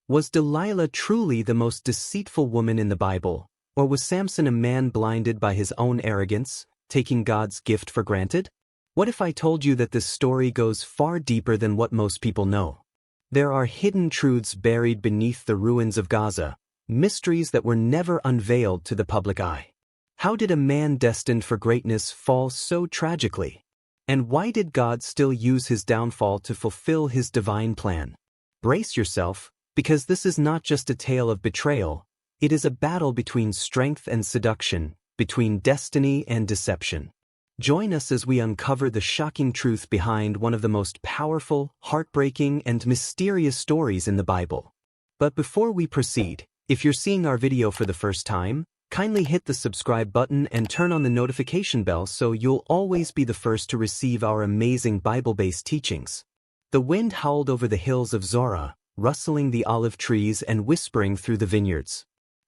Was Delilah truly the most deceitful woman in the Bible, or was Samson a man blinded by his own arrogance, taking God's gift for granted? What if I told you that this story goes far deeper than what most people know? There are hidden truths buried beneath the ruins of Gaza, mysteries that were never unveiled to the public eye. How did a man destined for greatness fall so tragically? And why did God still use his downfall to fulfill his divine plan? Brace yourself, because this is not just a tale of betrayal, it is a battle between strength and seduction, between destiny and deception. Join us as we uncover the shocking truth behind one of the most powerful, heartbreaking, and mysterious stories in the Bible. But before we proceed, if you're seeing our video for the first time, kindly hit the subscribe button and turn on the notification bell so you'll always be the first to receive our amazing Bible-based teachings. The wind howled over the hills of Zorah, rustling the olive trees and whispering through the vineyards.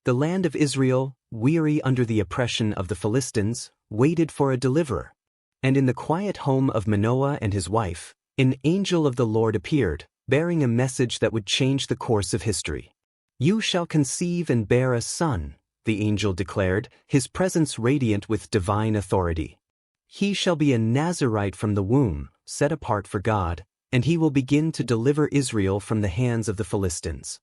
The land of Israel, weary under the oppression of the Philistines, waited for a deliverer. And in the quiet home of Manoah and his wife, an angel of the Lord appeared, bearing a message that would change the course of history. "You shall conceive and bear a son," the angel declared, his presence radiant with divine authority. "He shall be a Nazirite from the womb, set apart for God, and he will begin to deliver Israel from the hands of the Philistines."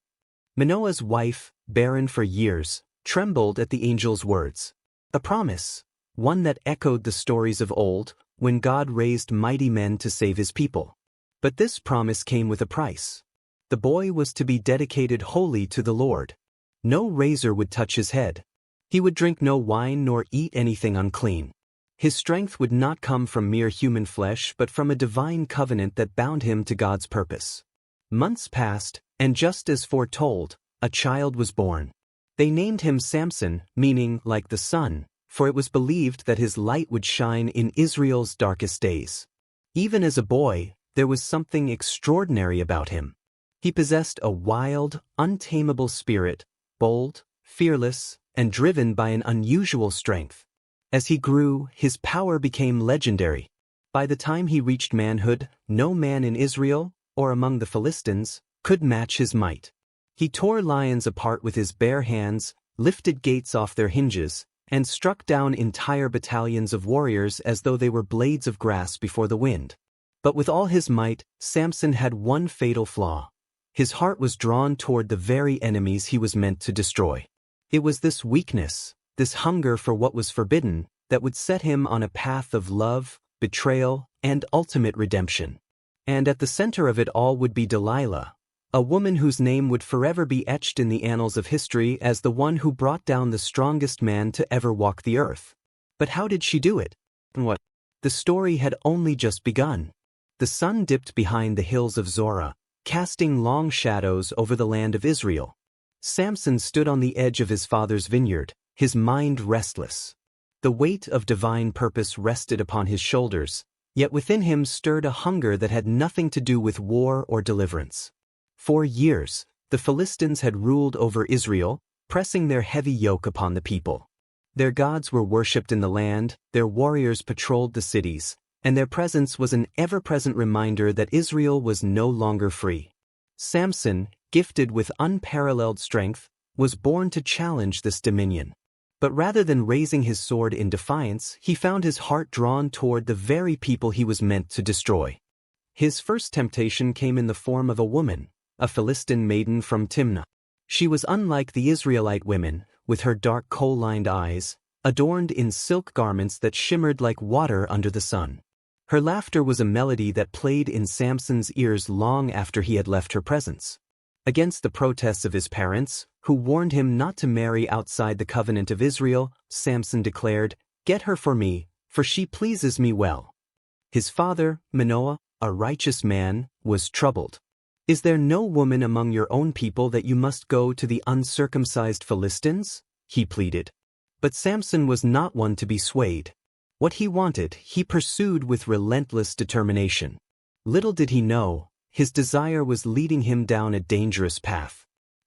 Manoah's wife, barren for years, trembled at the angel's words. A promise, one that echoed the stories of old, when God raised mighty men to save his people. But this promise came with a price. The boy was to be dedicated wholly to the Lord. No razor would touch his head. He would drink no wine nor eat anything unclean. His strength would not come from mere human flesh but from a divine covenant that bound him to God's purpose. Months passed, and just as foretold, a child was born. They named him Samson, meaning like the sun, for it was believed that his light would shine in Israel's darkest days. Even as a boy, there was something extraordinary about him. He possessed a wild, untamable spirit, bold, fearless, and driven by an unusual strength. As he grew, his power became legendary. By the time he reached manhood, no man in Israel, or among the Philistines, could match his might. He tore lions apart with his bare hands, lifted gates off their hinges, and struck down entire battalions of warriors as though they were blades of grass before the wind. But with all his might, Samson had one fatal flaw. His heart was drawn toward the very enemies he was meant to destroy. It was this weakness, this hunger for what was forbidden, that would set him on a path of love, betrayal, and ultimate redemption. And at the center of it all would be Delilah, a woman whose name would forever be etched in the annals of history as the one who brought down the strongest man to ever walk the earth. But how did she do it? And what? The story had only just begun. The sun dipped behind the hills of Zorah, casting long shadows over the land of Israel. Samson stood on the edge of his father's vineyard, his mind restless. The weight of divine purpose rested upon his shoulders, yet within him stirred a hunger that had nothing to do with war or deliverance. For years, the Philistines had ruled over Israel, pressing their heavy yoke upon the people. Their gods were worshipped in the land, their warriors patrolled the cities, and their presence was an ever-present reminder that Israel was no longer free. Samson, gifted with unparalleled strength, was born to challenge this dominion. But rather than raising his sword in defiance, he found his heart drawn toward the very people he was meant to destroy. His first temptation came in the form of a woman, a Philistine maiden from Timnah. She was unlike the Israelite women, with her dark kohl-lined eyes, adorned in silk garments that shimmered like water under the sun. Her laughter was a melody that played in Samson's ears long after he had left her presence. Against the protests of his parents, who warned him not to marry outside the covenant of Israel, Samson declared, "Get her for me, for she pleases me well." His father, Manoah, a righteous man, was troubled. "Is there no woman among your own people that you must go to the uncircumcised Philistines?" he pleaded. But Samson was not one to be swayed. What he wanted, he pursued with relentless determination. Little did he know, his desire was leading him down a dangerous path.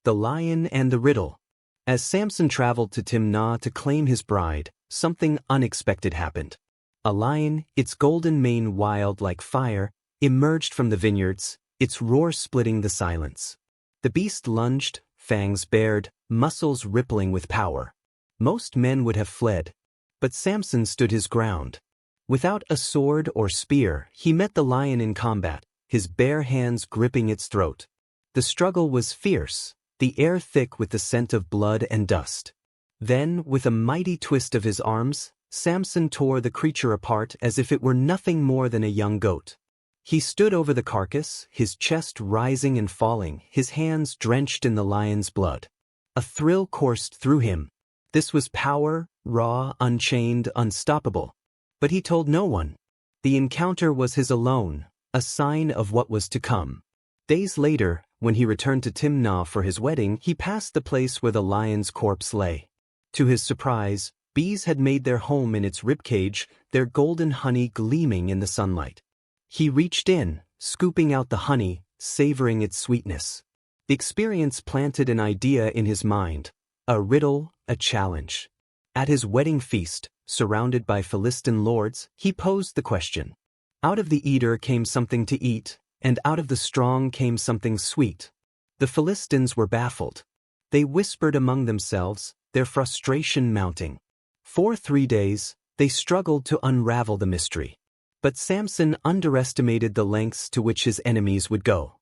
The lion and the riddle. As Samson traveled to Timnah to claim his bride, something unexpected happened. A lion, its golden mane wild like fire, emerged from the vineyards, its roar splitting the silence. The beast lunged, fangs bared, muscles rippling with power. Most men would have fled. But Samson stood his ground. Without a sword or spear, he met the lion in combat, his bare hands gripping its throat. The struggle was fierce, the air thick with the scent of blood and dust. Then, with a mighty twist of his arms, Samson tore the creature apart as if it were nothing more than a young goat. He stood over the carcass, his chest rising and falling, his hands drenched in the lion's blood. A thrill coursed through him. This was power, raw, unchained, unstoppable. But he told no one. The encounter was his alone, a sign of what was to come. Days later, when he returned to Timnah for his wedding, he passed the place where the lion's corpse lay. To his surprise, bees had made their home in its ribcage, their golden honey gleaming in the sunlight. He reached in, scooping out the honey, savoring its sweetness. The experience planted an idea in his mind, a riddle, a challenge. At his wedding feast, surrounded by Philistine lords, he posed the question. Out of the eater came something to eat, and out of the strong came something sweet. The Philistines were baffled. They whispered among themselves, their frustration mounting. For 3 days, they struggled to unravel the mystery. But Samson underestimated the lengths to which his enemies would go.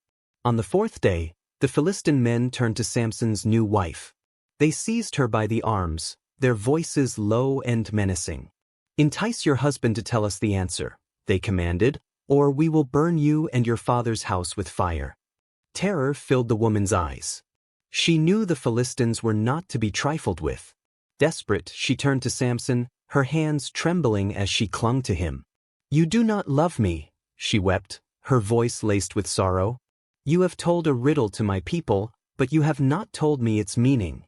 On the 4th day, the Philistine men turned to Samson's new wife. They seized her by the arms, their voices low and menacing. "Entice your husband to tell us the answer," they commanded, "or we will burn you and your father's house with fire." Terror filled the woman's eyes. She knew the Philistines were not to be trifled with. Desperate, she turned to Samson, her hands trembling as she clung to him. "You do not love me," she wept, her voice laced with sorrow. "You have told a riddle to my people, but you have not told me its meaning."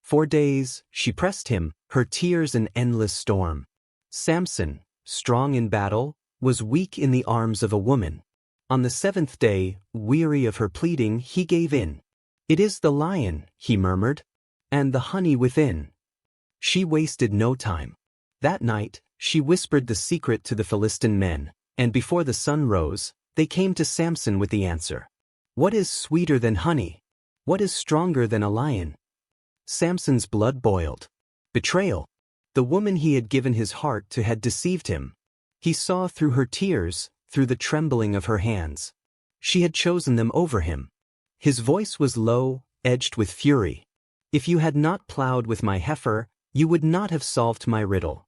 For days, she pressed him, her tears an endless storm. Samson, strong in battle, was weak in the arms of a woman. On the 7th day, weary of her pleading, he gave in. "It is the lion," he murmured, "and the honey within." She wasted no time. That night, she whispered the secret to the Philistine men, and before the sun rose, they came to Samson with the answer. What is sweeter than honey? What is stronger than a lion? Samson's blood boiled. Betrayal. The woman he had given his heart to had deceived him. He saw through her tears, through the trembling of her hands. She had chosen them over him. His voice was low, edged with fury. "If you had not plowed with my heifer, you would not have solved my riddle."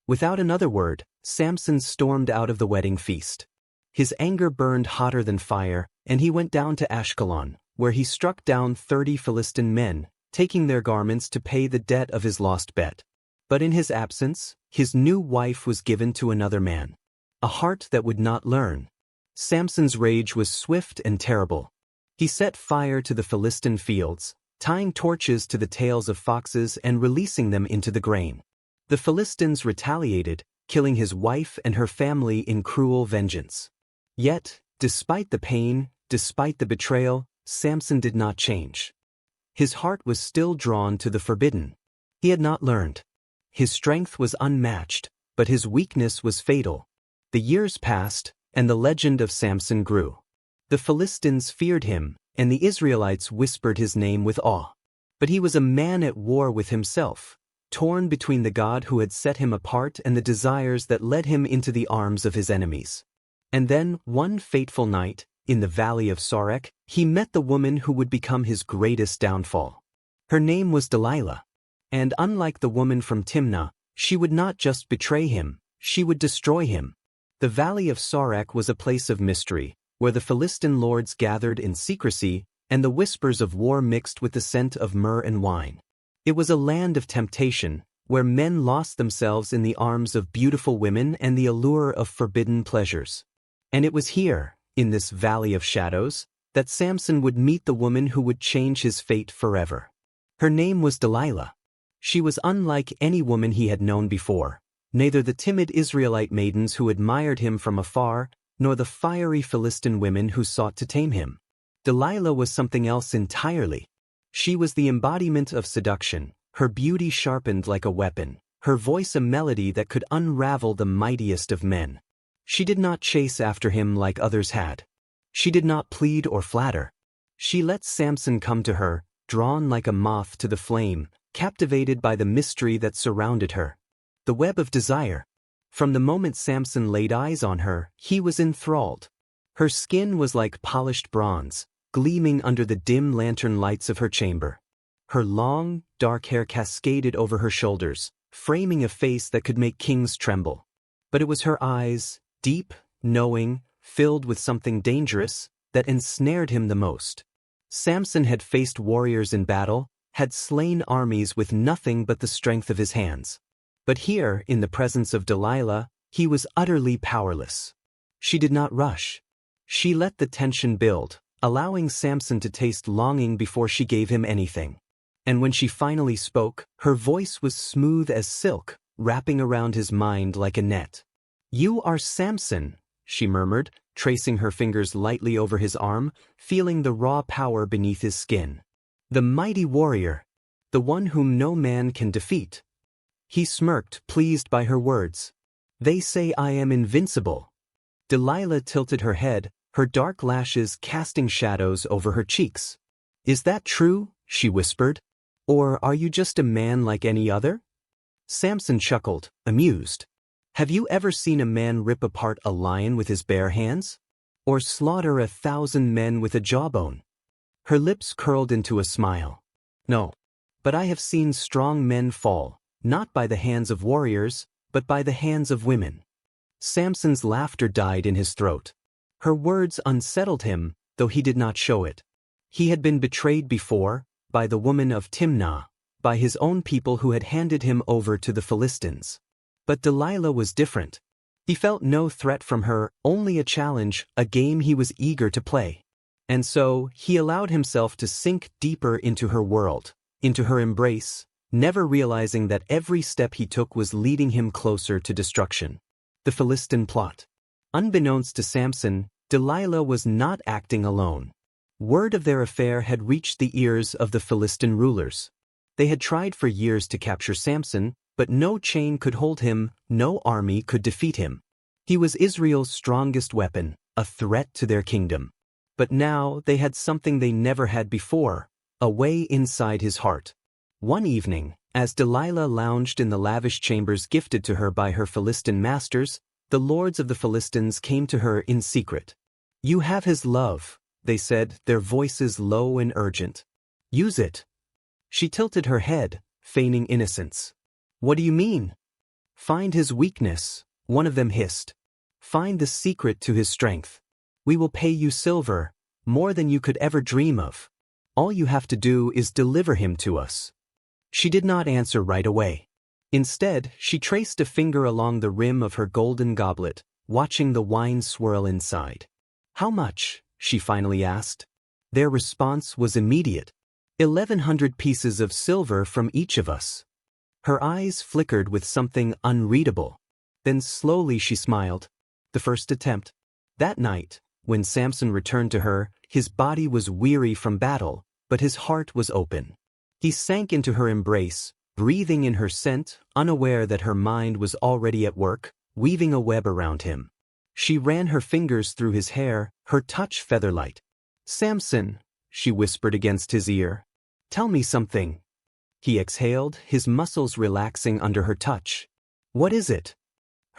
Without another word, Samson stormed out of the wedding feast. His anger burned hotter than fire, and he went down to Ashkelon, where he struck down 30 Philistine men, taking their garments to pay the debt of his lost bet. But in his absence, his new wife was given to another man. A heart that would not learn. Samson's rage was swift and terrible. He set fire to the Philistine fields, tying torches to the tails of foxes and releasing them into the grain. The Philistines retaliated, killing his wife and her family in cruel vengeance. Yet, despite the pain, despite the betrayal, Samson did not change. His heart was still drawn to the forbidden. He had not learned. His strength was unmatched, but his weakness was fatal. The years passed, and the legend of Samson grew. The Philistines feared him, and the Israelites whispered his name with awe. But he was a man at war with himself, torn between the God who had set him apart and the desires that led him into the arms of his enemies. And then, one fateful night, in the valley of Sorek, he met the woman who would become his greatest downfall. Her name was Delilah. And unlike the woman from Timnah, she would not just betray him, she would destroy him. The valley of Sorek was a place of mystery, where the Philistine lords gathered in secrecy, and the whispers of war mixed with the scent of myrrh and wine. It was a land of temptation, where men lost themselves in the arms of beautiful women and the allure of forbidden pleasures. And it was here, in this valley of shadows, that Samson would meet the woman who would change his fate forever. Her name was Delilah. She was unlike any woman he had known before, neither the timid Israelite maidens who admired him from afar, nor the fiery Philistine women who sought to tame him. Delilah was something else entirely. She was the embodiment of seduction, her beauty sharpened like a weapon, her voice a melody that could unravel the mightiest of men. She did not chase after him like others had. She did not plead or flatter. She let Samson come to her, drawn like a moth to the flame, captivated by the mystery that surrounded her. The web of desire. From the moment Samson laid eyes on her, he was enthralled. Her skin was like polished bronze, gleaming under the dim lantern lights of her chamber. Her long, dark hair cascaded over her shoulders, framing a face that could make kings tremble. But it was her eyes, deep, knowing, filled with something dangerous, that ensnared him the most. Samson had faced warriors in battle, had slain armies with nothing but the strength of his hands. But here, in the presence of Delilah, he was utterly powerless. She did not rush. She let the tension build, allowing Samson to taste longing before she gave him anything. And when she finally spoke, her voice was smooth as silk, wrapping around his mind like a net. "You are Samson," she murmured, tracing her fingers lightly over his arm, feeling the raw power beneath his skin. "The mighty warrior. The one whom no man can defeat." He smirked, pleased by her words. "They say I am invincible." Delilah tilted her head, her dark lashes casting shadows over her cheeks. "Is that true?" she whispered. "Or are you just a man like any other?" Samson chuckled, amused. "Have you ever seen a man rip apart a lion with his bare hands? Or slaughter 1,000 men with a jawbone?" Her lips curled into a smile. "No. But I have seen strong men fall, not by the hands of warriors, but by the hands of women." Samson's laughter died in his throat. Her words unsettled him, though he did not show it. He had been betrayed before, by the woman of Timnah, by his own people who had handed him over to the Philistines. But Delilah was different. He felt no threat from her, only a challenge, a game he was eager to play. And so, he allowed himself to sink deeper into her world, into her embrace, never realizing that every step he took was leading him closer to destruction. The Philistine plot. Unbeknownst to Samson, Delilah was not acting alone. Word of their affair had reached the ears of the Philistine rulers. They had tried for years to capture Samson, but no chain could hold him, no army could defeat him. He was Israel's strongest weapon, a threat to their kingdom. But now they had something they never had before, a way inside his heart. One evening, as Delilah lounged in the lavish chambers gifted to her by her Philistine masters, the lords of the Philistines came to her in secret. "You have his love," they said, their voices low and urgent. "Use it." She tilted her head, feigning innocence. "What do you mean?" "Find his weakness," one of them hissed. "Find the secret to his strength. We will pay you silver, more than you could ever dream of. All you have to do is deliver him to us." She did not answer right away. Instead, she traced a finger along the rim of her golden goblet, watching the wine swirl inside. "How much?" she finally asked. Their response was immediate. 1,100 pieces of silver from each of us. Her eyes flickered with something unreadable. Then slowly she smiled. The first attempt. That night, when Samson returned to her, his body was weary from battle, but his heart was open. He sank into her embrace, breathing in her scent, unaware that her mind was already at work, weaving a web around him. She ran her fingers through his hair, her touch featherlight. "Samson," she whispered against his ear. "Tell me something." He exhaled, his muscles relaxing under her touch. "What is it?"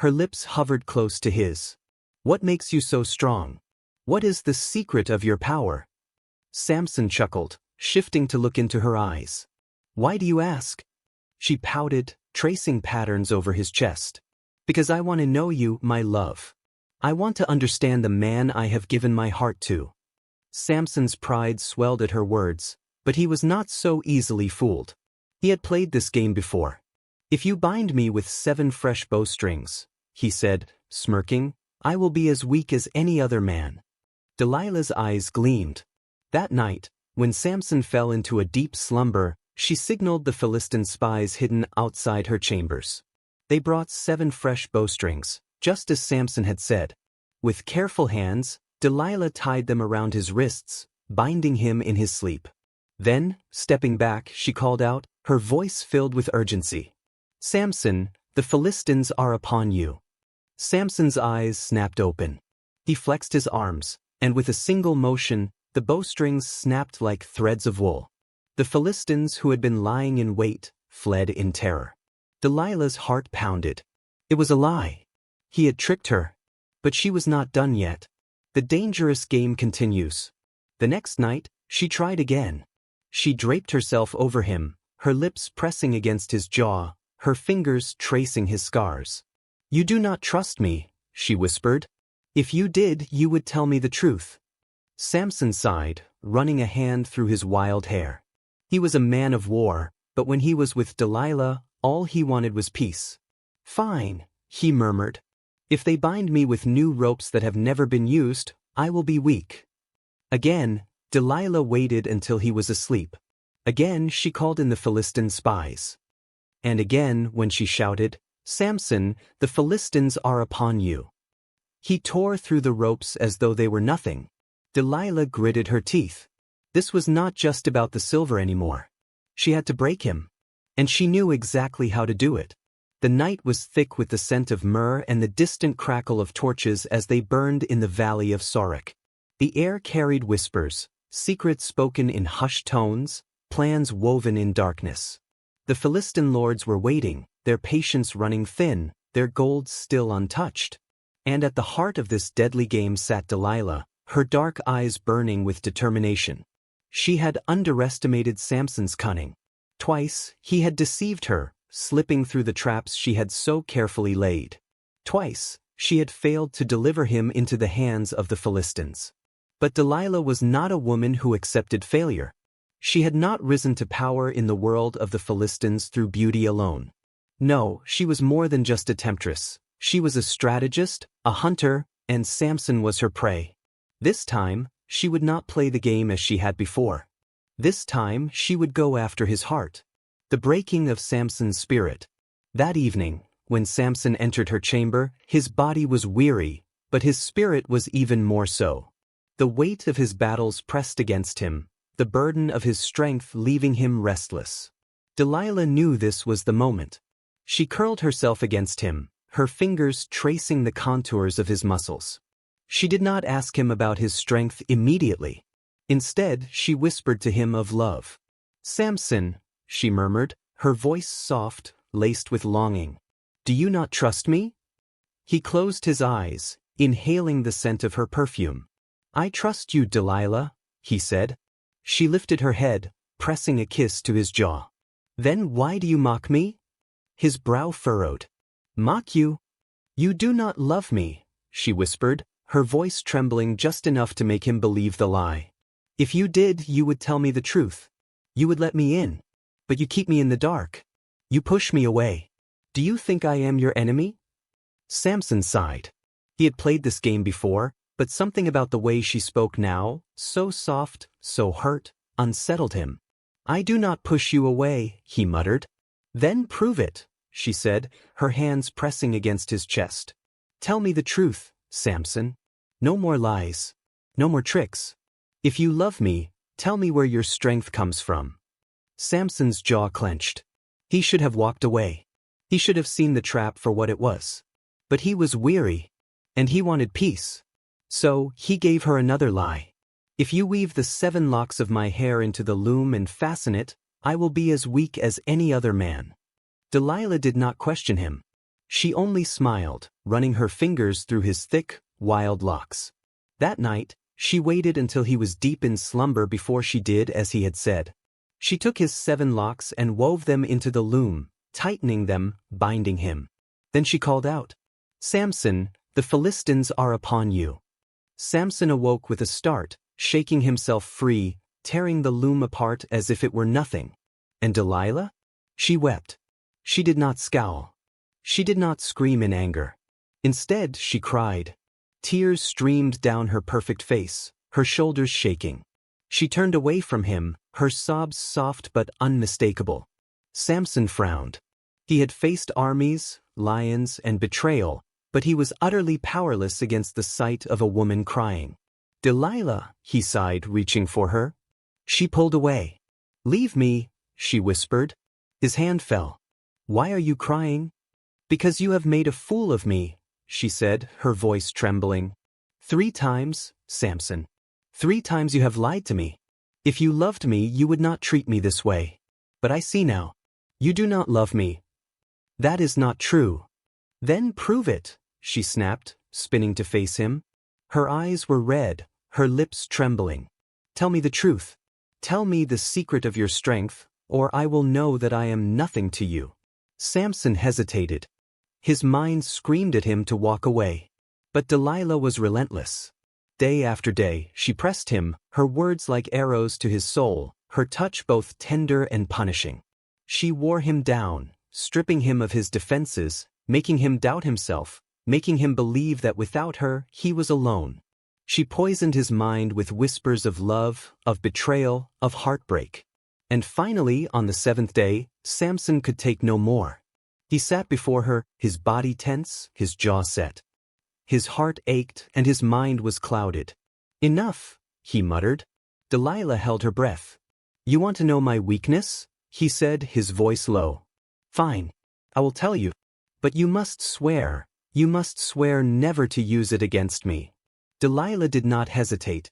Her lips hovered close to his. "What makes you so strong? What is the secret of your power?" Samson chuckled, shifting to look into her eyes. "Why do you ask?" She pouted, tracing patterns over his chest. "Because I want to know you, my love. I want to understand the man I have given my heart to." Samson's pride swelled at her words, but he was not so easily fooled. He had played this game before. "If you bind me with 7 fresh bowstrings," he said, smirking, "I will be as weak as any other man." Delilah's eyes gleamed. That night, when Samson fell into a deep slumber, she signaled the Philistine spies hidden outside her chambers. They brought 7 fresh bowstrings, just as Samson had said. With careful hands, Delilah tied them around his wrists, binding him in his sleep. Then, stepping back, she called out, her voice filled with urgency. "Samson, the Philistines are upon you." Samson's eyes snapped open. He flexed his arms, and with a single motion, The bowstrings snapped like threads of wool. The Philistines, who had been lying in wait, fled in terror. Delilah's heart pounded. It was a lie. He had tricked her. But she was not done yet. The dangerous game continues. The next night, she tried again. She draped herself over him, her lips pressing against his jaw, her fingers tracing his scars. "You do not trust me," she whispered. "If you did, you would tell me the truth." Samson sighed, running a hand through his wild hair. He was a man of war, but when he was with Delilah, all he wanted was peace. "Fine," he murmured. "If they bind me with new ropes that have never been used, I will be weak." Again, Delilah waited until he was asleep. Again she called in the Philistine spies. And again, when she shouted, "Samson, the Philistines are upon you," he tore through the ropes as though they were nothing. Delilah gritted her teeth. This was not just about the silver anymore. She had to break him. And she knew exactly how to do it. The night was thick with the scent of myrrh and the distant crackle of torches as they burned in the valley of Sorek. The air carried whispers, secrets spoken in hushed tones, plans woven in darkness. The Philistine lords were waiting, their patience running thin, their gold still untouched. And at the heart of this deadly game sat Delilah, her dark eyes burning with determination. She had underestimated Samson's cunning. Twice, he had deceived her, slipping through the traps she had so carefully laid. Twice, she had failed to deliver him into the hands of the Philistines. But Delilah was not a woman who accepted failure. She had not risen to power in the world of the Philistines through beauty alone. No, she was more than just a temptress. She was a strategist, a hunter, and Samson was her prey. This time, she would not play the game as she had before. This time, she would go after his heart. The breaking of Samson's spirit. That evening, when Samson entered her chamber, his body was weary, but his spirit was even more so. The weight of his battles pressed against him, the burden of his strength leaving him restless. Delilah knew this was the moment. She curled herself against him, her fingers tracing the contours of his muscles. She did not ask him about his strength immediately. Instead, she whispered to him of love. "Samson," she murmured, her voice soft, laced with longing. "Do you not trust me?" He closed his eyes, inhaling the scent of her perfume. "I trust you, Delilah," he said. She lifted her head, pressing a kiss to his jaw. "Then why do you mock me?" His brow furrowed. "Mock you? You do not love me," she whispered, her voice trembling just enough to make him believe the lie. "If you did, you would tell me the truth. You would let me in. But you keep me in the dark. You push me away. Do you think I am your enemy?" Samson sighed. He had played this game before, but something about the way she spoke now, so soft, so hurt, unsettled him. "I do not push you away," he muttered. "Then prove it," she said, her hands pressing against his chest. "Tell me the truth, Samson. No more lies. No more tricks. If you love me, tell me where your strength comes from." Samson's jaw clenched. He should have walked away. He should have seen the trap for what it was. But he was weary. And he wanted peace. So, he gave her another lie. "If you weave the 7 locks of my hair into the loom and fasten it, I will be as weak as any other man." Delilah did not question him. She only smiled, running her fingers through his thick, wild locks. That night, she waited until he was deep in slumber before she did as he had said. She took his 7 locks and wove them into the loom, tightening them, binding him. Then she called out, "Samson, the Philistines are upon you." Samson awoke with a start, shaking himself free, tearing the loom apart as if it were nothing. And Delilah? She wept. She did not scowl. She did not scream in anger. Instead, she cried. Tears streamed down her perfect face, her shoulders shaking. She turned away from him, her sobs soft but unmistakable. Samson frowned. He had faced armies, lions, and betrayal, but he was utterly powerless against the sight of a woman crying. "Delilah," he sighed, reaching for her. She pulled away. "Leave me," she whispered. His hand fell. "Why are you crying?" "Because you have made a fool of me," she said, her voice trembling. "3 times, Samson. 3 times you have lied to me. If you loved me, you would not treat me this way. But I see now. You do not love me. That is not true. Then prove it, she snapped, spinning to face him. Her eyes were red, her lips trembling. Tell me the truth. Tell me the secret of your strength, or I will know that I am nothing to you. Samson hesitated. His mind screamed at him to walk away. But Delilah was relentless. Day after day, she pressed him, her words like arrows to his soul, her touch both tender and punishing. She wore him down, stripping him of his defenses, making him doubt himself, making him believe that without her, he was alone. She poisoned his mind with whispers of love, of betrayal, of heartbreak. And finally, on the 7th day, Samson could take no more. He sat before her, his body tense, his jaw set. His heart ached and his mind was clouded. Enough, he muttered. Delilah held her breath. You want to know my weakness? He said, his voice low. Fine, I will tell you. But you must swear never to use it against me. Delilah did not hesitate.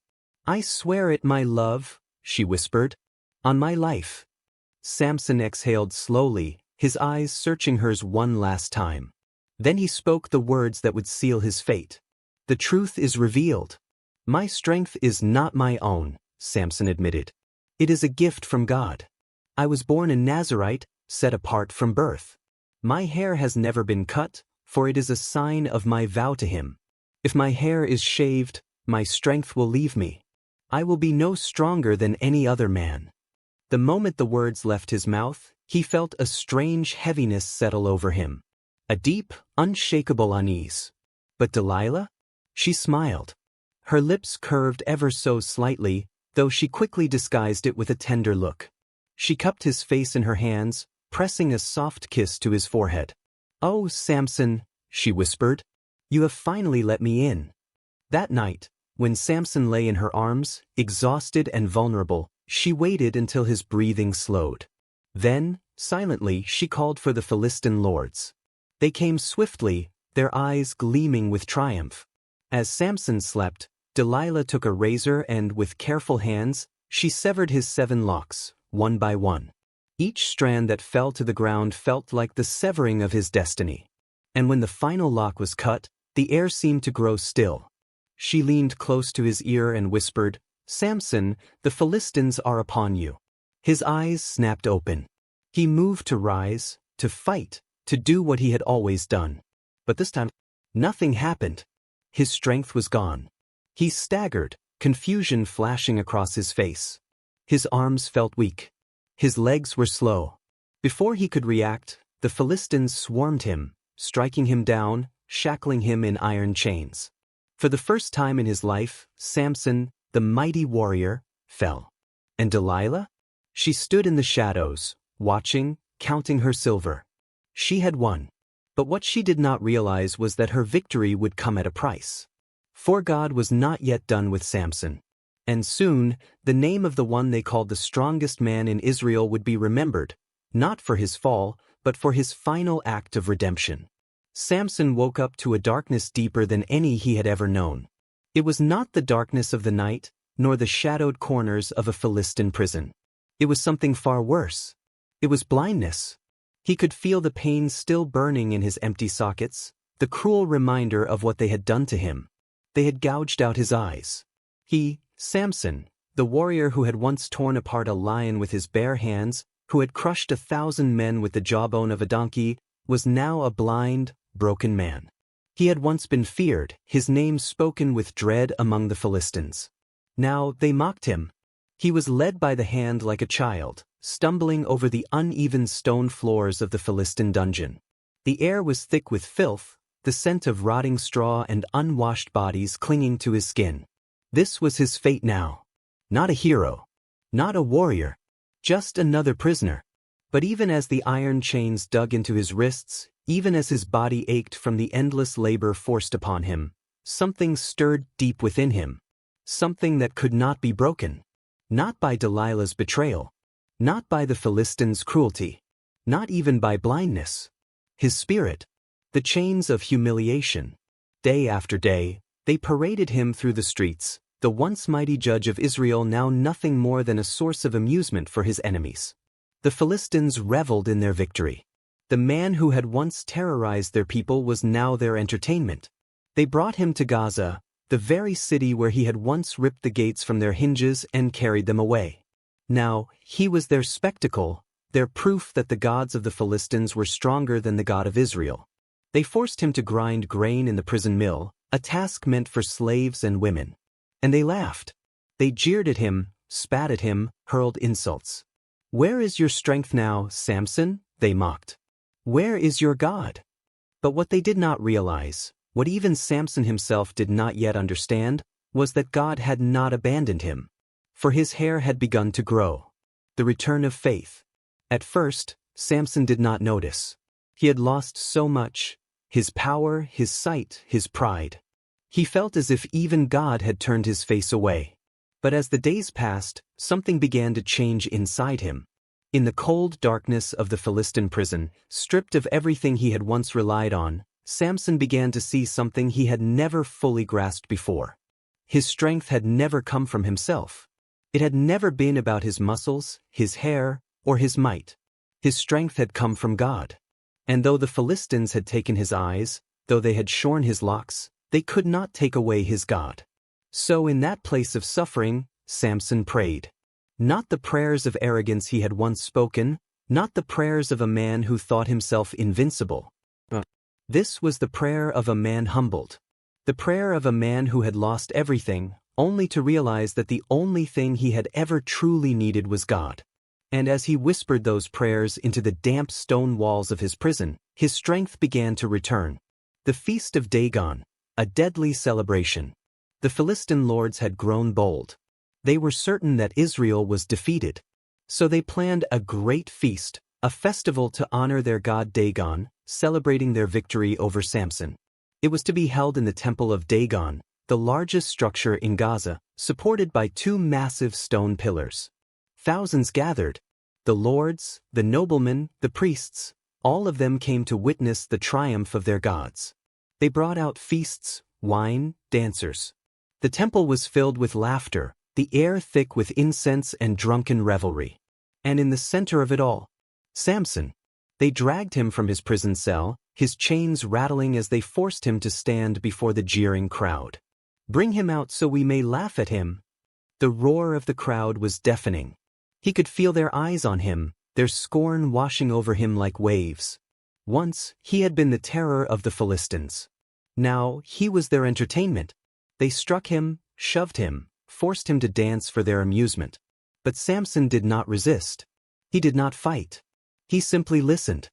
I swear it, my love, she whispered. On my life. Samson exhaled slowly, his eyes searching hers one last time. Then he spoke the words that would seal his fate. The truth is revealed. My strength is not my own, Samson admitted. It is a gift from God. I was born a Nazirite, set apart from birth. My hair has never been cut, for it is a sign of my vow to him. If my hair is shaved, my strength will leave me. I will be no stronger than any other man. The moment the words left his mouth, he felt a strange heaviness settle over him. A deep, unshakable unease. But Delilah? She smiled. Her lips curved ever so slightly, though she quickly disguised it with a tender look. She cupped his face in her hands, pressing a soft kiss to his forehead. Oh, Samson, she whispered. You have finally let me in. That night, when Samson lay in her arms, exhausted and vulnerable, she waited until his breathing slowed. Then, silently, she called for the Philistine lords. They came swiftly, their eyes gleaming with triumph. As Samson slept, Delilah took a razor and, with careful hands, she severed his 7 locks, one by one. Each strand that fell to the ground felt like the severing of his destiny. And when the final lock was cut, the air seemed to grow still. She leaned close to his ear and whispered, Samson, the Philistines are upon you. His eyes snapped open. He moved to rise, to fight, to do what he had always done. But this time, nothing happened. His strength was gone. He staggered, confusion flashing across his face. His arms felt weak. His legs were slow. Before he could react, the Philistines swarmed him, striking him down, shackling him in iron chains. For the first time in his life, Samson, the mighty warrior, fell. And Delilah? She stood in the shadows, watching, counting her silver. She had won. But what she did not realize was that her victory would come at a price. For God was not yet done with Samson. And soon, the name of the one they called the strongest man in Israel would be remembered, not for his fall, but for his final act of redemption. Samson woke up to a darkness deeper than any he had ever known. It was not the darkness of the night, nor the shadowed corners of a Philistine prison. It was something far worse. It was blindness. He could feel the pain still burning in his empty sockets, the cruel reminder of what they had done to him. They had gouged out his eyes. He, Samson, the warrior who had once torn apart a lion with his bare hands, who had crushed 1,000 men with the jawbone of a donkey, was now a blind, broken man. He had once been feared, his name spoken with dread among the Philistines. Now they mocked him. He was led by the hand like a child, stumbling over the uneven stone floors of the Philistine dungeon. The air was thick with filth, the scent of rotting straw and unwashed bodies clinging to his skin. This was his fate now. Not a hero. Not a warrior. Just another prisoner. But even as the iron chains dug into his wrists, even as his body ached from the endless labor forced upon him, something stirred deep within him. Something that could not be broken. Not by Delilah's betrayal. Not by the Philistines' cruelty. Not even by blindness. His spirit. The chains of humiliation. Day after day, they paraded him through the streets, the once mighty judge of Israel now nothing more than a source of amusement for his enemies. The Philistines reveled in their victory. The man who had once terrorized their people was now their entertainment. They brought him to Gaza, the very city where he had once ripped the gates from their hinges and carried them away. Now, he was their spectacle, their proof that the gods of the Philistines were stronger than the God of Israel. They forced him to grind grain in the prison mill, a task meant for slaves and women. And they laughed. They jeered at him, spat at him, hurled insults. "Where is your strength now, Samson?" they mocked. "Where is your God?" But what they did not realize, what even Samson himself did not yet understand, was that God had not abandoned him. For his hair had begun to grow. The return of faith. At first, Samson did not notice. He had lost so much: his power, his sight, his pride. He felt as if even God had turned his face away. But as the days passed, something began to change inside him. In the cold darkness of the Philistine prison, stripped of everything he had once relied on, Samson began to see something he had never fully grasped before. His strength had never come from himself. It had never been about his muscles, his hair, or his might. His strength had come from God. And though the Philistines had taken his eyes, though they had shorn his locks, they could not take away his God. So in that place of suffering, Samson prayed. Not the prayers of arrogance he had once spoken, not the prayers of a man who thought himself invincible. This was the prayer of a man humbled. The prayer of a man who had lost everything, only to realize that the only thing he had ever truly needed was God. And as he whispered those prayers into the damp stone walls of his prison, his strength began to return. The feast of Dagon, a deadly celebration. The Philistine lords had grown bold. They were certain that Israel was defeated. So they planned a great feast, a festival to honor their god Dagon, celebrating their victory over Samson. It was to be held in the temple of Dagon, the largest structure in Gaza, supported by two massive stone pillars. Thousands gathered. The lords, the noblemen, the priests, all of them came to witness the triumph of their gods. They brought out feasts, wine, dancers. The temple was filled with laughter, the air thick with incense and drunken revelry. And in the center of it all, Samson. They dragged him from his prison cell, his chains rattling as they forced him to stand before the jeering crowd. "Bring him out so we may laugh at him." The roar of the crowd was deafening. He could feel their eyes on him, their scorn washing over him like waves. Once, he had been the terror of the Philistines. Now, he was their entertainment. They struck him, shoved him, forced him to dance for their amusement. But Samson did not resist. He did not fight. He simply listened.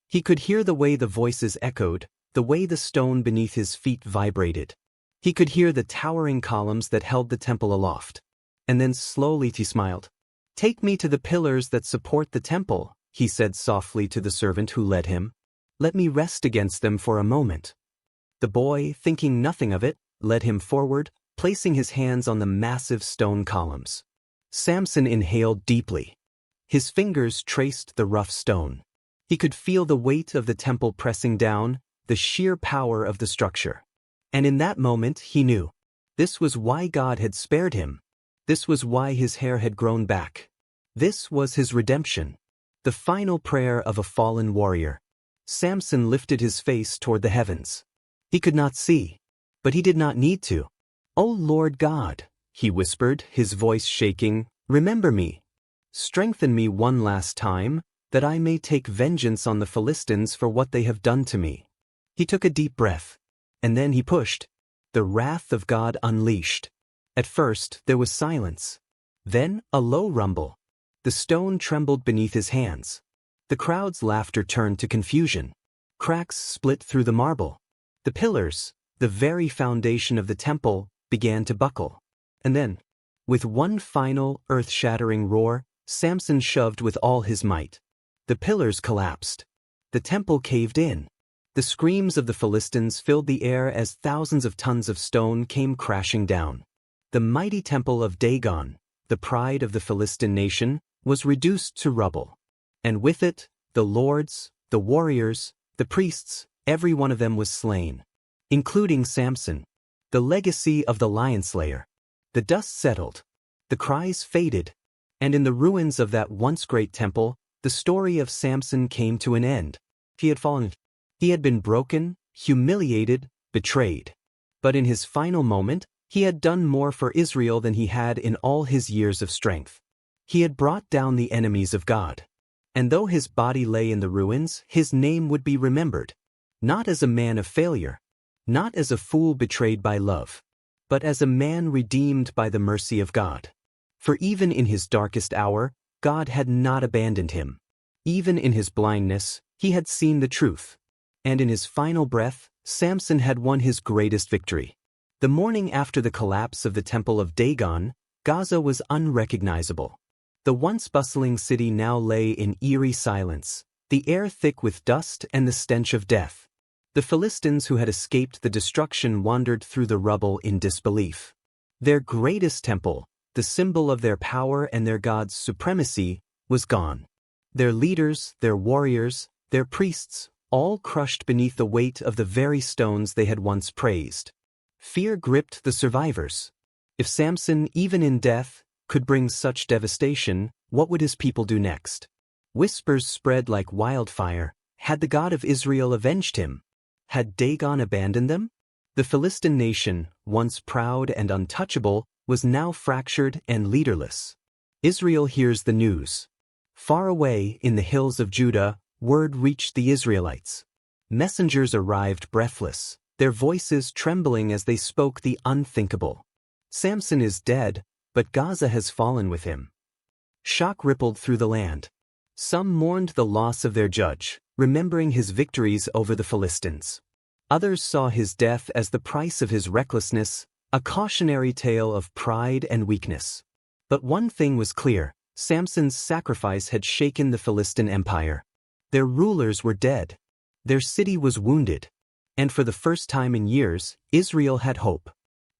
He could hear the way the voices echoed, the way the stone beneath his feet vibrated. He could hear the towering columns that held the temple aloft. And then slowly he smiled. "Take me to the pillars that support the temple," he said softly to the servant who led him. "Let me rest against them for a moment." The boy, thinking nothing of it, led him forward, placing his hands on the massive stone columns. Samson inhaled deeply. His fingers traced the rough stone. He could feel the weight of the temple pressing down, the sheer power of the structure. And in that moment he knew. This was why God had spared him. This was why his hair had grown back. This was his redemption. The final prayer of a fallen warrior. Samson lifted his face toward the heavens. He could not see, but he did not need to. "O Lord God," he whispered, his voice shaking, "remember me. Strengthen me one last time, that I may take vengeance on the Philistines for what they have done to me." He took a deep breath. And then he pushed. The wrath of God unleashed. At first, there was silence. Then, a low rumble. The stone trembled beneath his hands. The crowd's laughter turned to confusion. Cracks split through the marble. The pillars, the very foundation of the temple, began to buckle. And then, with one final, earth-shattering roar, Samson shoved with all his might. The pillars collapsed. The temple caved in. The screams of the Philistines filled the air as thousands of tons of stone came crashing down. The mighty temple of Dagon, the pride of the Philistine nation, was reduced to rubble. And with it, the lords, the warriors, the priests, every one of them was slain. Including Samson, the legacy of the lion slayer. The dust settled. The cries faded. And in the ruins of that once great temple, the story of Samson came to an end. He had fallen. He had been broken, humiliated, betrayed. But in his final moment, he had done more for Israel than he had in all his years of strength. He had brought down the enemies of God. And though his body lay in the ruins, his name would be remembered. Not as a man of failure. Not as a fool betrayed by love. But as a man redeemed by the mercy of God. For even in his darkest hour, God had not abandoned him. Even in his blindness, he had seen the truth. And in his final breath, Samson had won his greatest victory. The morning after the collapse of the temple of Dagon, Gaza was unrecognizable. The once bustling city now lay in eerie silence, the air thick with dust and the stench of death. The Philistines who had escaped the destruction wandered through the rubble in disbelief. Their greatest temple, the symbol of their power and their God's supremacy, was gone. Their leaders, their warriors, their priests, all crushed beneath the weight of the very stones they had once praised. Fear gripped the survivors. If Samson, even in death, could bring such devastation, what would his people do next? Whispers spread like wildfire. Had the God of Israel avenged him? Had Dagon abandoned them? The Philistine nation, once proud and untouchable, was now fractured and leaderless. Israel hears the news. Far away, in the hills of Judah, word reached the Israelites. Messengers arrived breathless, their voices trembling as they spoke the unthinkable. Samson is dead, but Gaza has fallen with him. Shock rippled through the land. Some mourned the loss of their judge, remembering his victories over the Philistines. Others saw his death as the price of his recklessness, a cautionary tale of pride and weakness. But one thing was clear: Samson's sacrifice had shaken the Philistine empire. Their rulers were dead. Their city was wounded. And for the first time in years, Israel had hope.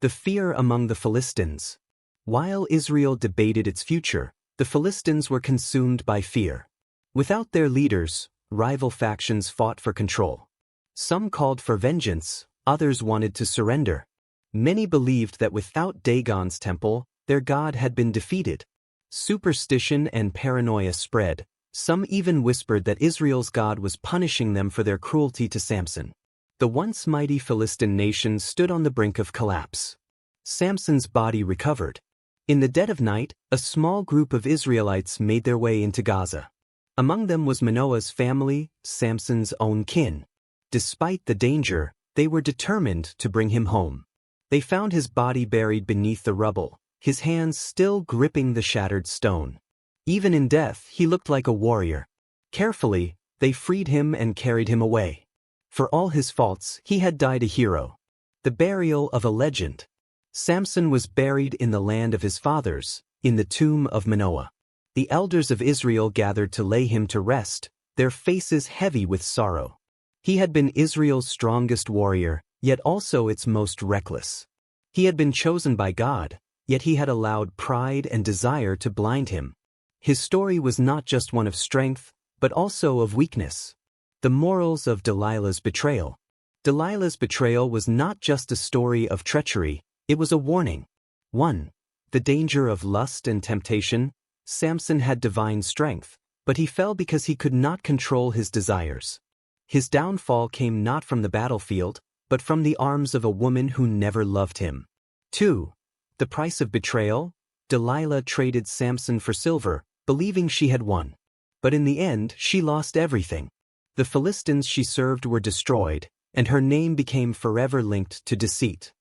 The fear among the Philistines. While Israel debated its future, the Philistines were consumed by fear. Without their leaders, rival factions fought for control. Some called for vengeance, others wanted to surrender. Many believed that without Dagon's temple, their God had been defeated. Superstition and paranoia spread. Some even whispered that Israel's God was punishing them for their cruelty to Samson. The once mighty Philistine nation stood on the brink of collapse. Samson's body recovered. In the dead of night, a small group of Israelites made their way into Gaza. Among them was Manoah's family, Samson's own kin. Despite the danger, they were determined to bring him home. They found his body buried beneath the rubble, his hands still gripping the shattered stone. Even in death, he looked like a warrior. Carefully, they freed him and carried him away. For all his faults, he had died a hero. The burial of a legend. Samson was buried in the land of his fathers, in the tomb of Manoah. The elders of Israel gathered to lay him to rest, their faces heavy with sorrow. He had been Israel's strongest warrior, yet also its most reckless. He had been chosen by God, yet he had allowed pride and desire to blind him. His story was not just one of strength, but also of weakness. The morals of Delilah's betrayal. Delilah's betrayal was not just a story of treachery, it was a warning. 1. The danger of lust and temptation. Samson had divine strength, but he fell because he could not control his desires. His downfall came not from the battlefield, but from the arms of a woman who never loved him. 2. The price of betrayal. Delilah traded Samson for silver, believing she had won. But in the end, she lost everything. The Philistines she served were destroyed, and her name became forever linked to deceit.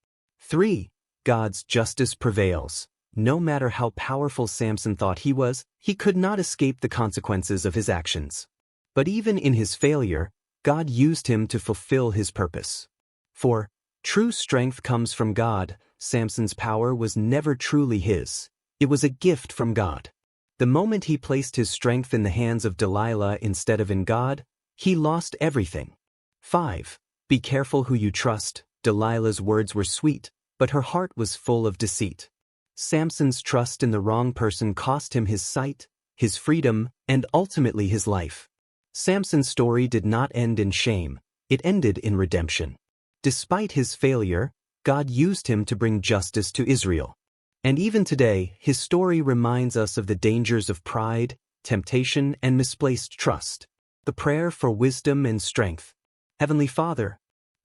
3. God's justice prevails. No matter how powerful Samson thought he was, he could not escape the consequences of his actions. But even in his failure, God used him to fulfill his purpose. 4. True strength comes from God. Samson's power was never truly his. It was a gift from God. The moment he placed his strength in the hands of Delilah instead of in God, he lost everything. 5. Be careful who you trust. Delilah's words were sweet, but her heart was full of deceit. Samson's trust in the wrong person cost him his sight, his freedom, and ultimately his life. Samson's story did not end in shame, it ended in redemption. Despite his failure, God used him to bring justice to Israel. And even today, his story reminds us of the dangers of pride, temptation, and misplaced trust. The prayer for wisdom and strength. Heavenly Father,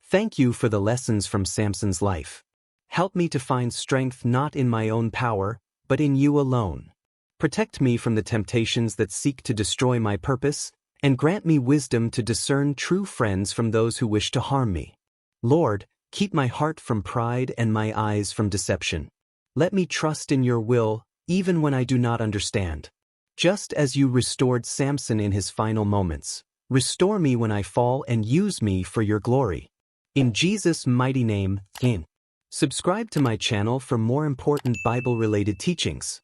thank you for the lessons from Samson's life. Help me to find strength not in my own power, but in you alone. Protect me from the temptations that seek to destroy my purpose, and grant me wisdom to discern true friends from those who wish to harm me. Lord, keep my heart from pride and my eyes from deception. Let me trust in your will, even when I do not understand. Just as you restored Samson in his final moments, restore me when I fall and use me for your glory. In Jesus' mighty name, Amen. Subscribe to my channel for more important Bible-related teachings.